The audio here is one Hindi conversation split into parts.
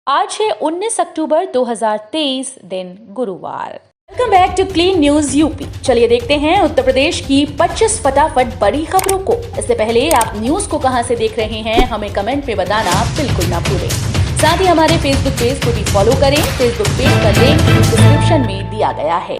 आज है 19 अक्टूबर 2023 दिन गुरुवार। Welcome back to clean news UP. चलिए देखते हैं उत्तर प्रदेश की 25 फटाफट बड़ी खबरों को। इससे पहले आप न्यूज को कहां से देख रहे हैं हमें कमेंट में बताना बिल्कुल ना भूलें। साथ ही हमारे फेसबुक पेज को भी फॉलो करें। फेसबुक पेज का लिंक डिस्क्रिप्शन में दिया गया है।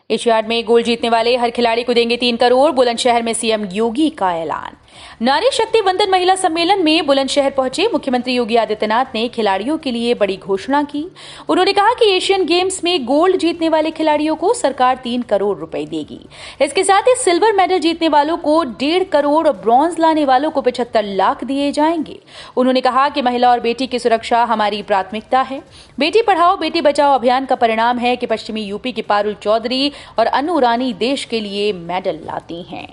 एशियाड में गोल्ड जीतने वाले हर खिलाड़ी को देंगे 3 करोड़। बुलंदशहर में सीएम योगी का ऐलान। नारी शक्ति वंदन महिला सम्मेलन में बुलंदशहर पहुंचे मुख्यमंत्री योगी आदित्यनाथ ने खिलाड़ियों के लिए बड़ी घोषणा की। उन्होंने कहा कि एशियन गेम्स में गोल्ड जीतने वाले खिलाड़ियों को सरकार 3 करोड़ रुपए देगी। इसके साथ ही सिल्वर मेडल जीतने वालों को 1.5 करोड़ और ब्रॉन्ज लाने वालों को 75 लाख दिए जाएंगे। उन्होंने कहा कि महिला और बेटी की सुरक्षा हमारी प्राथमिकता है। बेटी पढ़ाओ बेटी बचाओ अभियान का परिणाम है कि पश्चिमी यूपी की पारुल चौधरी और अनु रानी देश के लिए मेडल लाती हैं।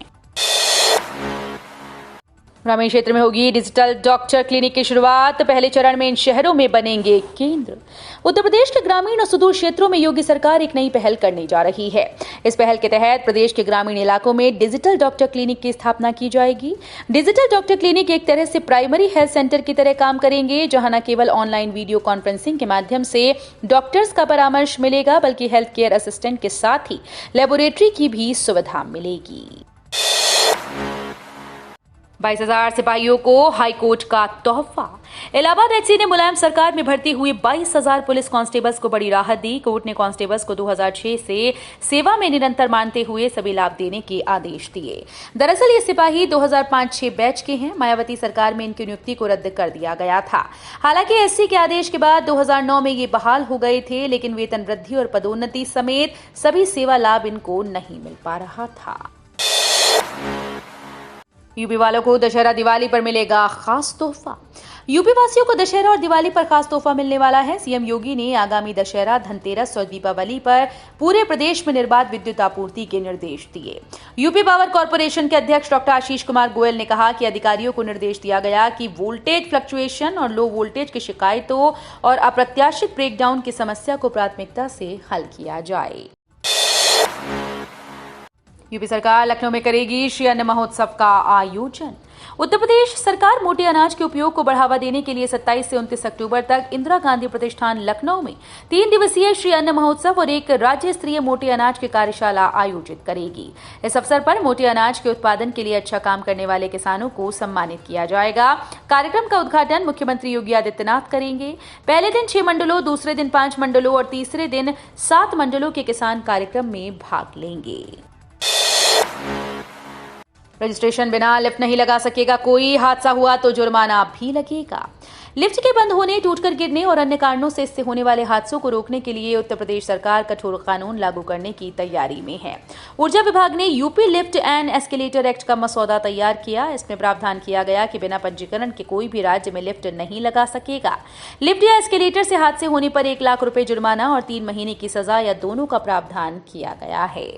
ग्रामीण क्षेत्र में होगी डिजिटल डॉक्टर क्लिनिक की शुरुआत। पहले चरण में इन शहरों में बनेंगे केंद्र। उत्तर प्रदेश के ग्रामीण और सुदूर क्षेत्रों में योगी सरकार एक नई पहल करने जा रही है। इस पहल के तहत प्रदेश के ग्रामीण इलाकों में डिजिटल डॉक्टर क्लिनिक की स्थापना की जाएगी। डिजिटल डॉक्टर क्लिनिक एक तरह से प्राइमरी हेल्थ सेंटर की तरह काम करेंगे, जहां न केवल ऑनलाइन वीडियो कॉन्फ्रेंसिंग के माध्यम से डॉक्टर्स का परामर्श मिलेगा, बल्कि हेल्थ केयर असिस्टेंट के साथ ही लेबोरेटरी की भी सुविधा मिलेगी। 22,000 सिपाहियों को हाईकोर्ट का तोहफा। इलाहाबाद एचसी ने मुलायम सरकार में भर्ती हुए 22,000 पुलिस कांस्टेबल्स को बड़ी राहत दी। कोर्ट ने कांस्टेबल्स को 2006 से सेवा में निरंतर मानते हुए सभी लाभ देने के आदेश दिए। दरअसल ये सिपाही 2005-06 बैच के हैं। मायावती सरकार में इनकी नियुक्ति को रद्द कर दिया गया था। हालांकि एससी के आदेश के बाद 2009 में ये बहाल हो गए थे, लेकिन वेतन वृद्धि और पदोन्नति समेत सभी सेवा लाभ इनको नहीं मिल पा रहा था। यूपी वालों को दशहरा दिवाली पर मिलेगा खास तोहफा। यूपी वासियों को दशहरा और दिवाली पर खास तोहफा मिलने वाला है। सीएम योगी ने आगामी दशहरा, धनतेरस और दीपावली पर पूरे प्रदेश में निर्बाध विद्युत आपूर्ति के निर्देश दिए। यूपी पावर कॉर्पोरेशन के अध्यक्ष डॉक्टर आशीष कुमार गोयल ने कहा कि अधिकारियों को निर्देश दिया गया कि वोल्टेज फ्लक्चुएशन और लो वोल्टेज की शिकायतों और अप्रत्याशित ब्रेकडाउन की समस्या को प्राथमिकता से हल किया जाए। यूपी सरकार लखनऊ में करेगी श्री अन्न महोत्सव का आयोजन। उत्तर प्रदेश सरकार मोटे अनाज के उपयोग को बढ़ावा देने के लिए 27 से 29 अक्टूबर तक इंदिरा गांधी प्रतिष्ठान लखनऊ में 3 दिवसीय श्री अन्न महोत्सव और एक राज्य स्तरीय मोटे अनाज की कार्यशाला आयोजित करेगी। इस अवसर पर मोटे अनाज के उत्पादन के लिए अच्छा काम करने वाले किसानों को सम्मानित किया जाएगा। कार्यक्रम का उद्घाटन मुख्यमंत्री योगी आदित्यनाथ करेंगे। पहले दिन 6 मंडलों, दूसरे दिन 5 मंडलों और तीसरे दिन 7 मंडलों के किसान कार्यक्रम में भाग लेंगे। रजिस्ट्रेशन बिना लिफ्ट नहीं लगा सकेगा कोई। हादसा हुआ तो जुर्माना भी लगेगा। लिफ्ट के बंद होने, टूटकर गिरने और अन्य कारणों से इससे होने वाले हादसों को रोकने के लिए उत्तर प्रदेश सरकार कठोर कानून लागू करने की तैयारी में है। ऊर्जा विभाग ने UP lift and escalator act का मसौदा तैयार किया। इसमें प्रावधान किया गया कि बिना पंजीकरण के कोई भी राज्य में लिफ्ट नहीं लगा सकेगा। लिफ्ट या एस्केलेटर से हादसे होने पर 1 लाख रुपए जुर्माना और 3 महीने की सजा या दोनों का प्रावधान किया गया है।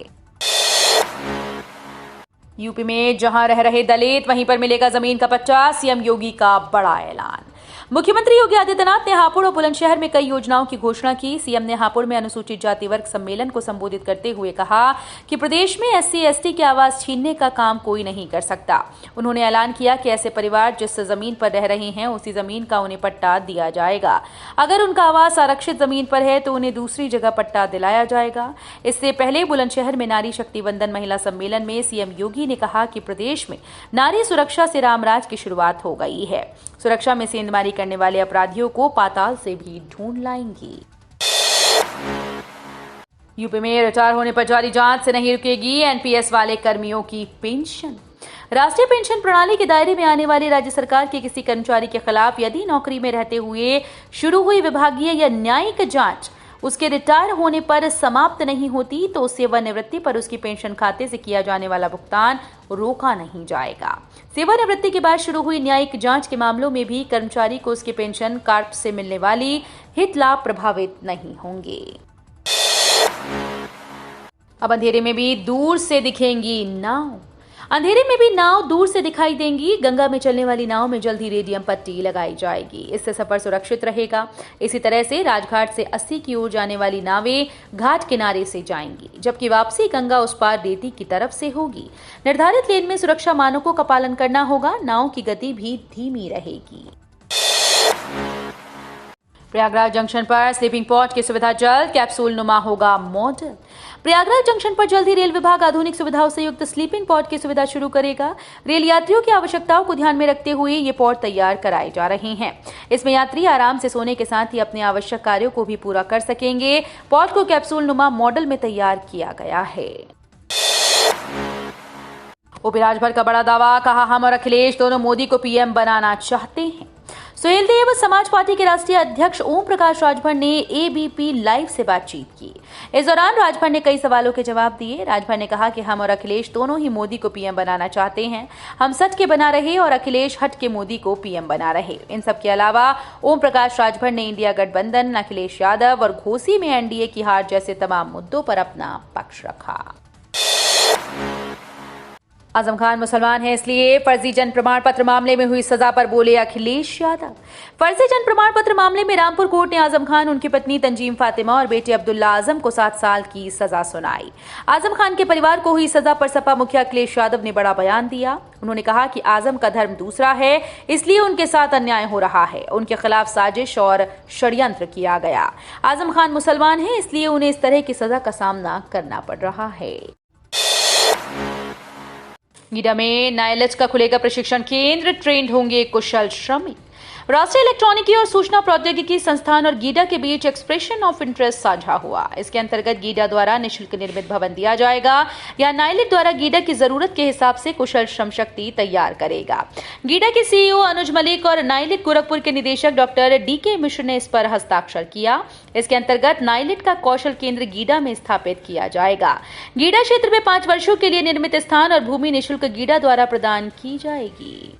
यूपी में जहां रह रहे दलित, वहीं पर मिलेगा जमीन का पट्टा। सीएम योगी का बड़ा ऐलान। मुख्यमंत्री योगी आदित्यनाथ ने हापुड़ और बुलंदशहर में कई योजनाओं की घोषणा की। सीएम ने हापुड़ में अनुसूचित जाति वर्ग सम्मेलन को संबोधित करते हुए कहा कि प्रदेश में एससी एसटी के आवास छीनने का काम कोई नहीं कर सकता। उन्होंने ऐलान किया कि ऐसे परिवार जिस जमीन पर रह रहे हैं उसी जमीन का उन्हें पट्टा दिया जाएगा। अगर उनका आवास आरक्षित जमीन पर है तो उन्हें दूसरी जगह पट्टा दिलाया जाएगा। इससे पहले बुलंदशहर में नारी शक्ति वंदन महिला सम्मेलन में सीएम योगी ने कहा कि प्रदेश में नारी सुरक्षा से रामराज की शुरुआत हो गई है। सुरक्षा में सेंधमारी करने वाले अपराधियों को पाताल से भी ढूंढ लाएंगी। यूपी में रिटायर होने पर जारी जांच से नहीं रुकेगी एनपीएस वाले कर्मियों की पेंशन। राष्ट्रीय पेंशन प्रणाली के दायरे में आने वाली राज्य सरकार के किसी कर्मचारी के खिलाफ यदि नौकरी में रहते हुए शुरू हुई विभागीय या न्यायिक जांच उसके रिटायर होने पर समाप्त नहीं होती तो सेवानिवृत्ति पर उसकी पेंशन खाते से किया जाने वाला भुगतान रोका नहीं जाएगा। सेवानिवृत्ति के बाद शुरू हुई न्यायिक जांच के मामलों में भी कर्मचारी को उसकी पेंशन कार्ड से मिलने वाली हित लाभ प्रभावित नहीं होंगे। अब अंधेरे में भी दूर से दिखेंगी नाव। अंधेरे में भी नाव दूर से दिखाई देंगी। गंगा में चलने वाली नाव में जल्द ही रेडियम पट्टी लगाई जाएगी। इससे सफर सुरक्षित रहेगा। इसी तरह से राजघाट से 80 की ओर जाने वाली नावें घाट किनारे से जाएंगी, जबकि वापसी गंगा उस पार रेती की तरफ से होगी। निर्धारित लेन में सुरक्षा मानकों का पालन करना होगा। नाव की गति भी धीमी रहेगी। प्रयागराज जंक्शन पर स्लीपिंग पॉड की सुविधा जल्द, कैप्सूल नुमा होगा मॉडल। प्रयागराज जंक्शन पर जल्द ही रेल विभाग आधुनिक सुविधाओं से युक्त स्लीपिंग पॉड की सुविधा शुरू करेगा। रेल यात्रियों की आवश्यकताओं को ध्यान में रखते हुए ये पॉड तैयार कराए जा रहे हैं। इसमें यात्री आराम से सोने के साथ ही अपने आवश्यक कार्यों को भी पूरा कर सकेंगे। पॉड को कैप्सूल नुमा मॉडल में तैयार किया गया है। ओपी राजभर का बड़ा दावा, कहा हम और अखिलेश दोनों मोदी को पीएम बनाना चाहते हैं। सुहेलदेव समाज पार्टी के राष्ट्रीय अध्यक्ष ओम प्रकाश राजभर ने एबीपी लाइव से बातचीत की। इस दौरान राजभर ने कई सवालों के जवाब दिए। राजभर ने कहा कि हम और अखिलेश दोनों ही मोदी को पीएम बनाना चाहते हैं। हम सच के बना रहे और अखिलेश हट के मोदी को पीएम बना रहे। इन सब के अलावा ओम प्रकाश राजभर ने इंडिया गठबंधन, अखिलेश यादव और घोसी में एनडीए की हार जैसे तमाम मुद्दों पर अपना पक्ष रखा। आजम खान मुसलमान है, इसलिए फर्जी जन प्रमाण पत्र मामले में हुई सजा पर बोले अखिलेश यादव। फर्जी जन प्रमाण पत्र मामले में रामपुर कोर्ट ने आजम खान, उनकी पत्नी तंजीम फातिमा और बेटे अब्दुल्ला आजम को 7 साल की सजा सुनाई। आजम खान के परिवार को हुई सजा पर सपा मुखिया अखिलेश यादव ने बड़ा बयान दिया। उन्होंने कहा कि आजम का धर्म दूसरा है, इसलिए उनके साथ अन्याय हो रहा है। उनके खिलाफ साजिश और षड्यंत्र किया गया। आजम खान मुसलमान है, इसलिए उन्हें इस तरह की सजा का सामना करना पड़ रहा है। गीडा में नायलज का खुलेगा प्रशिक्षण केंद्र, ट्रेंड होंगे कुशल श्रमिक। राष्ट्रीय इलेक्ट्रॉनिकी और सूचना प्रौद्योगिकी संस्थान और गीडा के बीच एक्सप्रेशन ऑफ इंटरेस्ट साझा हुआ। इसके अंतर्गत गीडा द्वारा निःशुल्क निर्मित भवन दिया जाएगा या नायलिट द्वारा गीडा की जरूरत के हिसाब से कुशल श्रम शक्ति तैयार करेगा। गीडा के सीईओ अनुज मलिक और नायलिट गोरखपुर के निदेशक डॉक्टर डीके मिश्र ने इस पर हस्ताक्षर किया। इसके अंतर्गत नायलिट का कौशल केंद्र गीडा में स्थापित किया जाएगा। गीडा क्षेत्र में 5 वर्षों के लिए निर्मित स्थान और भूमि निःशुल्क गीडा द्वारा प्रदान की जाएगी।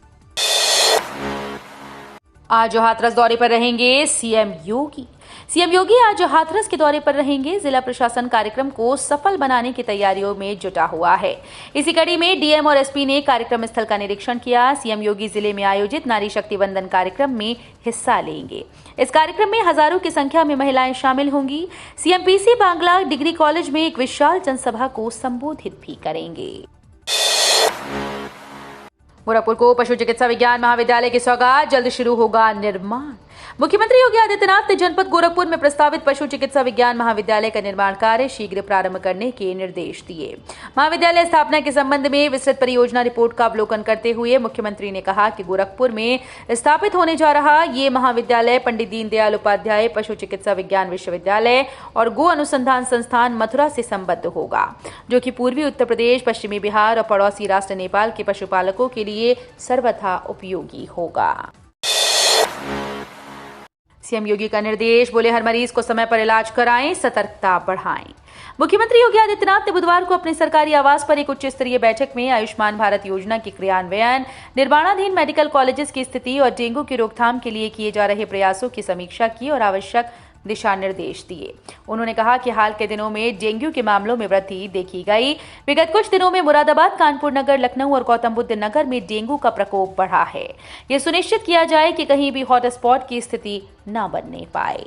आज हाथरस दौरे पर रहेंगे सीएम योगी। सीएम योगी आज हाथरस के दौरे पर रहेंगे। जिला प्रशासन कार्यक्रम को सफल बनाने की तैयारियों में जुटा हुआ है। इसी कड़ी में डीएम और एसपी ने कार्यक्रम स्थल का निरीक्षण किया। सीएम योगी जिले में आयोजित नारी शक्ति वंदन कार्यक्रम में हिस्सा लेंगे। इस कार्यक्रम में हजारों की संख्या में महिलाएं शामिल होंगी। CM PC Bangla degree college में एक विशाल जनसभा को संबोधित भी करेंगे। गोरखपुर को पशु चिकित्सा विज्ञान महाविद्यालय की सौगात, जल्द शुरू होगा निर्माण। मुख्यमंत्री योगी आदित्यनाथ ने जनपद गोरखपुर में प्रस्तावित पशु चिकित्सा विज्ञान महाविद्यालय का निर्माण कार्य शीघ्र प्रारंभ करने के निर्देश दिए। महाविद्यालय स्थापना के संबंध में विस्तृत परियोजना रिपोर्ट का अवलोकन करते हुए मुख्यमंत्री ने कहा कि गोरखपुर में स्थापित होने जा रहा ये महाविद्यालय पंडित दीनदयाल उपाध्याय पशु चिकित्सा विज्ञान विश्वविद्यालय और गो अनुसंधान संस्थान मथुरा से संबद्ध होगा, जो कि पूर्वी उत्तर प्रदेश, पश्चिमी बिहार और पड़ोसी राष्ट्र नेपाल के पशुपालकों के लिए सर्वथा उपयोगी होगा। सीएम योगी का निर्देश, बोले हर मरीज को समय पर इलाज कराएं, सतर्कता बढ़ाएं। मुख्यमंत्री योगी आदित्यनाथ ने बुधवार को अपने सरकारी आवास पर एक उच्च स्तरीय बैठक में आयुष्मान भारत योजना की क्रियान्वयन, निर्माणाधीन मेडिकल कॉलेजेस की स्थिति और डेंगू की रोकथाम के लिए किए जा रहे प्रयासों की समीक्षा की और आवश्यक दिशा निर्देश दिए। उन्होंने कहा कि हाल के दिनों में डेंगू के मामलों में वृद्धि देखी गई। विगत कुछ दिनों में मुरादाबाद, कानपुर नगर, लखनऊ और गौतम बुद्ध नगर में डेंगू का प्रकोप बढ़ा है। ये सुनिश्चित किया जाए कि कहीं भी हॉटस्पॉट की स्थिति न बनने पाए।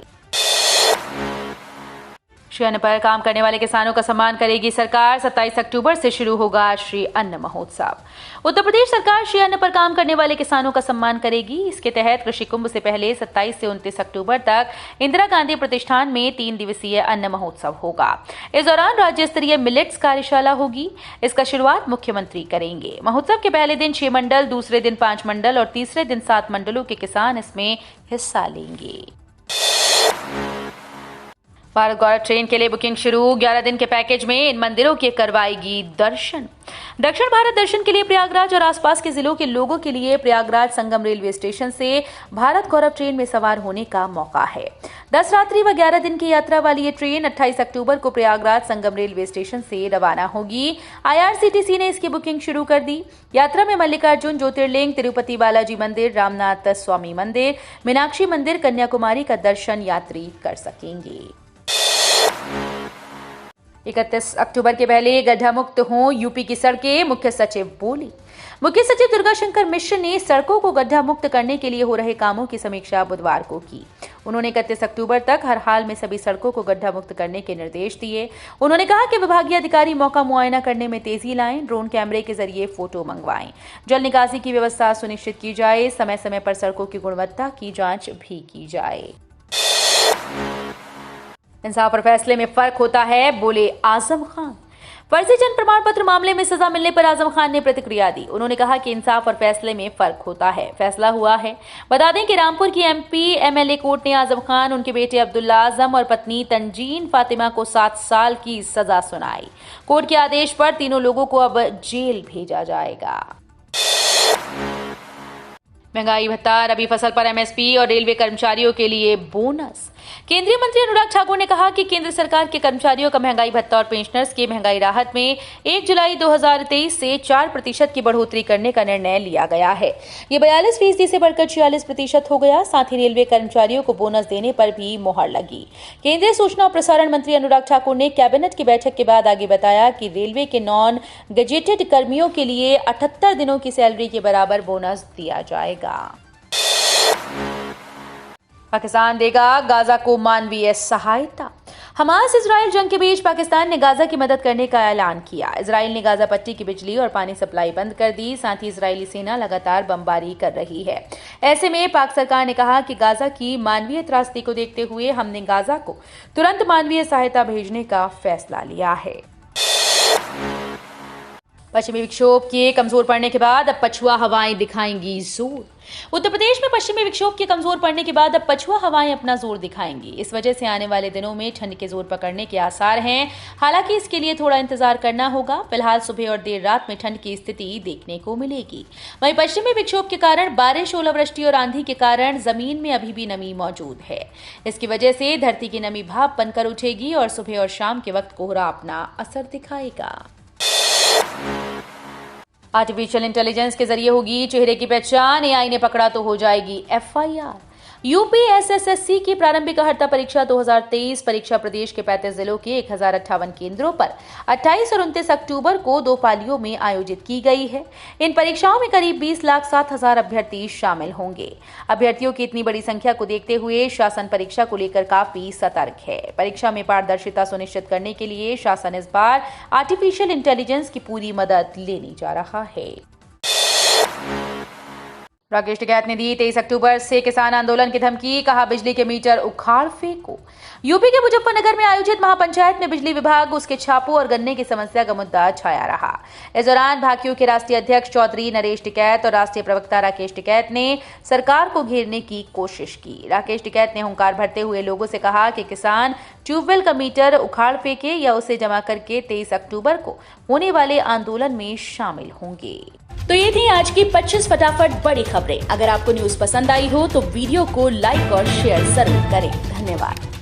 श्री अन्न पर काम करने वाले किसानों का सम्मान करेगी सरकार। 27 अक्टूबर से शुरू होगा श्री अन्न महोत्सव। उत्तर प्रदेश सरकार श्री अन्न पर काम करने वाले किसानों का सम्मान करेगी। इसके तहत कृषि कुंभ से पहले 27 से 29 अक्टूबर तक इंदिरा गांधी प्रतिष्ठान में 3 दिवसीय अन्न महोत्सव होगा। इस दौरान राज्य स्तरीय मिलेट्स कार्यशाला होगी। इसका शुरुआत मुख्यमंत्री करेंगे। महोत्सव के पहले दिन 6 मंडल, दूसरे दिन 5 मंडल और तीसरे दिन 7 मंडलों के किसान इसमें हिस्सा लेंगे। भारत गौरव ट्रेन के लिए बुकिंग शुरू। 11 दिन के पैकेज में इन मंदिरों के करवाएगी दर्शन। दक्षिण भारत दर्शन के लिए प्रयागराज और आसपास के जिलों के लोगों के लिए प्रयागराज संगम रेलवे स्टेशन से भारत गौरव ट्रेन में सवार होने का मौका है। 10 रात्रि व 11 दिन की यात्रा वाली ये ट्रेन 28 अक्टूबर को प्रयागराज संगम रेलवे स्टेशन से रवाना होगी। IRCTC ने इसकी बुकिंग शुरू कर दी। यात्रा में मल्लिकार्जुन ज्योतिर्लिंग, तिरुपति बालाजी मंदिर, रामनाथ स्वामी मंदिर, मीनाक्षी मंदिर, कन्याकुमारी का दर्शन यात्री कर सकेंगे। 31 अक्टूबर के पहले गड्ढा मुक्त हों यूपी की सड़कें, मुख्य सचिव बोली। मुख्य सचिव दुर्गा शंकर मिश्र ने सड़कों को गड्ढा मुक्त करने के लिए हो रहे कामों की समीक्षा बुधवार को की। उन्होंने 31 अक्टूबर तक हर हाल में सभी सड़कों को गड्ढा मुक्त करने के निर्देश दिए। उन्होंने कहा कि विभागीय अधिकारी मौका मुआयना करने में तेजी लाएं, ड्रोन कैमरे के जरिए फोटो मंगवाएं, जल निकासी की व्यवस्था सुनिश्चित की जाए, समय समय पर सड़कों की गुणवत्ता की जांच भी की जाए। इंसाफ और फैसले में फर्क होता है, बोले आजम खान। फर्जी जन्म प्रमाण पत्र मामले में सजा मिलने पर आजम खान ने प्रतिक्रिया दी। उन्होंने कहा कि इंसाफ और फैसले में फर्क होता है, फैसला हुआ है। बता दें कि रामपुर की एमपी एमएलए कोर्ट ने आजम खान, उनके बेटे अब्दुल्ला आजम और पत्नी तंजीन फातिमा को 7 साल की सजा सुनाई। कोर्ट के आदेश पर तीनों लोगों को अब जेल भेजा जाएगा। महंगाई भत्ता, रबी फसल पर एमएसपी और रेलवे कर्मचारियों के लिए बोनस। केंद्रीय मंत्री अनुराग ठाकुर ने कहा कि केंद्र सरकार के कर्मचारियों का महंगाई भत्ता और पेंशनर्स के महंगाई राहत में 1 जुलाई 2023 से 4% की बढ़ोतरी करने का निर्णय लिया गया है। ये 42% से बढ़कर 46% हो गया। साथ ही रेलवे कर्मचारियों को बोनस देने पर भी मुहर लगी। केंद्रीय सूचना और प्रसारण मंत्री अनुराग ठाकुर ने कैबिनेट की बैठक के बाद आगे बताया कि रेलवे के नॉन गजेटेड कर्मियों के लिए 78 दिनों की सैलरी के बराबर बोनस दिया जाएगा। पाकिस्तान देगा गाजा को मानवीय सहायता। हमास इजराइल जंग के बीच पाकिस्तान ने गाजा की मदद करने का ऐलान किया। इजराइल ने गाजा पट्टी की बिजली और पानी सप्लाई बंद कर दी। साथ ही इजरायली सेना लगातार बमबारी कर रही है। ऐसे में पाक सरकार ने कहा कि गाजा की मानवीय त्रासदी को देखते हुए हमने गाजा को तुरंत मानवीय सहायता भेजने का फैसला लिया है। पश्चिमी विक्षोभ के कमजोर पड़ने के बाद अब पछुआ हवाएं दिखाएंगी जोर। उत्तर प्रदेश में पश्चिमी विक्षोभ के कमजोर पड़ने के बाद अब पछुआ हवाएं अपना जोर दिखाएंगी। इस वजह से आने वाले दिनों में ठंड के जोर पकड़ने के आसार हैं। हालांकि इसके लिए थोड़ा इंतजार करना होगा। फिलहाल सुबह और देर रात में ठंड की स्थिति देखने को मिलेगी। वहीं पश्चिमी विक्षोभ के कारण बारिश, ओलावृष्टि और आंधी के कारण जमीन में अभी भी नमी मौजूद है। इसकी वजह से धरती की नमी भाप बनकर उठेगी और सुबह और शाम के वक्त कोहरा अपना असर दिखाएगा। आर्टिफिशियल इंटेलिजेंस के जरिए होगी चेहरे की पहचान। एआई ने पकड़ा तो हो जाएगी एफआईआर। यूपीएसएससी की प्रारंभिक अर्हता परीक्षा 2023 परीक्षा प्रदेश के 35 जिलों के 1058 केंद्रों पर 28 और 29 अक्टूबर को 2 पालियों में आयोजित की गई है। इन परीक्षाओं में करीब 20,07,000 अभ्यर्थी शामिल होंगे। अभ्यर्थियों की इतनी बड़ी संख्या को देखते हुए शासन परीक्षा को लेकर काफी सतर्क है। परीक्षा में पारदर्शिता सुनिश्चित करने के लिए शासन इस बार आर्टिफिशियल इंटेलिजेंस की पूरी मदद लेने जा रहा है। राकेश टिकैत ने दी 23 अक्टूबर से किसान आंदोलन की धमकी। कहा बिजली के मीटर उखाड़ फेंको। यूपी के मुजफ्फरनगर में आयोजित महापंचायत में बिजली विभाग, उसके छापों और गन्ने की समस्या का मुद्दा छाया रहा। इस दौरान भाकियू के राष्ट्रीय अध्यक्ष चौधरी नरेश टिकैत और राष्ट्रीय प्रवक्ता राकेश टिकैत ने सरकार को घेरने की कोशिश की। राकेश टिकैत ने हुंकार भरते हुए लोगों से कहा कि किसान ट्यूबवेल का मीटर उखाड़ फेंके या उसे जमा करके 23 अक्टूबर को होने वाले आंदोलन में शामिल होंगे। तो ये थी आज की 25 फटाफट बड़ी खबरें। अगर आपको न्यूज पसंद आई हो तो वीडियो को लाइक और शेयर जरूर करें। धन्यवाद।